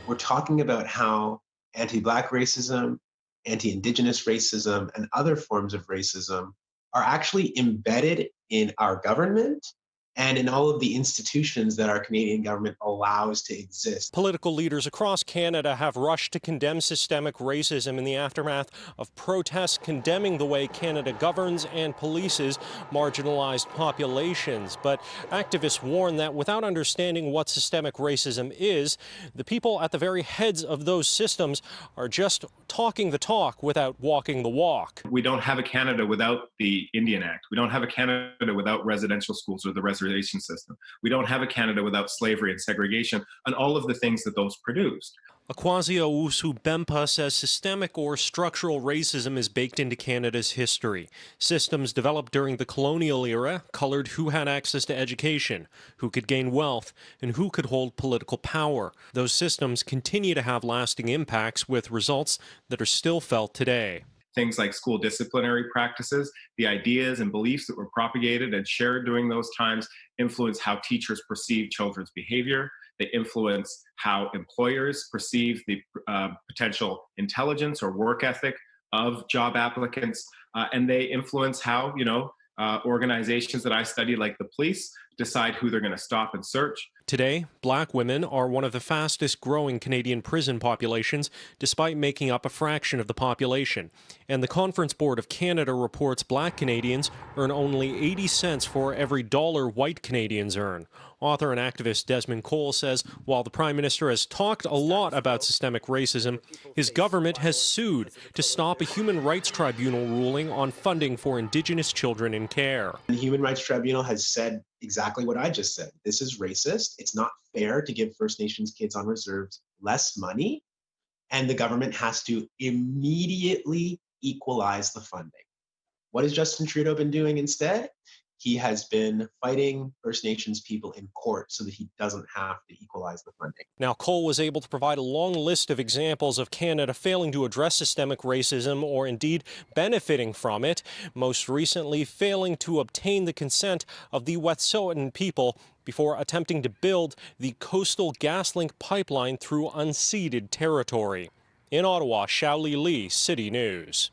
we're talking about how anti-Black racism, anti-Indigenous racism, and other forms of racism are actually embedded in our government and in all of the institutions that our Canadian government allows to exist. Political leaders across Canada have rushed to condemn systemic racism in the aftermath of protests condemning the way Canada governs and polices marginalized populations. But activists warn that without understanding what systemic racism is, the people at the very heads of those systems are just talking the talk without walking the walk. We don't have a Canada without the Indian Act. We don't have a Canada without residential schools or the reservation system. We don't have a Canada without slavery and segregation and all of the things that those produced. Akwasi Owusu-Bempah says systemic or structural racism is baked into Canada's history. Systems developed during the colonial era colored who had access to education, who could gain wealth, and who could hold political power. Those systems continue to have lasting impacts with results that are still felt today. Things like school disciplinary practices, the ideas and beliefs that were propagated and shared during those times influence how teachers perceive children's behavior. They influence how employers perceive the potential intelligence or work ethic of job applicants. And they influence how, organizations that I study, like the police, decide who they're going to stop and search. Today, Black women are one of the fastest growing Canadian prison populations, despite making up a fraction of the population. And the Conference Board of Canada reports Black Canadians earn only 80 cents for every dollar white Canadians earn. Author and activist Desmond Cole says while the Prime Minister has talked a lot about systemic racism, his government has sued to stop a Human Rights Tribunal ruling on funding for Indigenous children in care. The Human Rights Tribunal has said exactly what I just said. This is racist. It's not fair to give First Nations kids on reserves less money, and the government has to immediately equalize the funding. What has Justin Trudeau been doing instead? He has been fighting First Nations people in court so that he doesn't have to equalize the funding. Now, Cole was able to provide a long list of examples of Canada failing to address systemic racism or indeed benefiting from it, most recently failing to obtain the consent of the Wet'suwet'en people before attempting to build the Coastal GasLink pipeline through unceded territory. In Ottawa, Xiaoli Li, City News.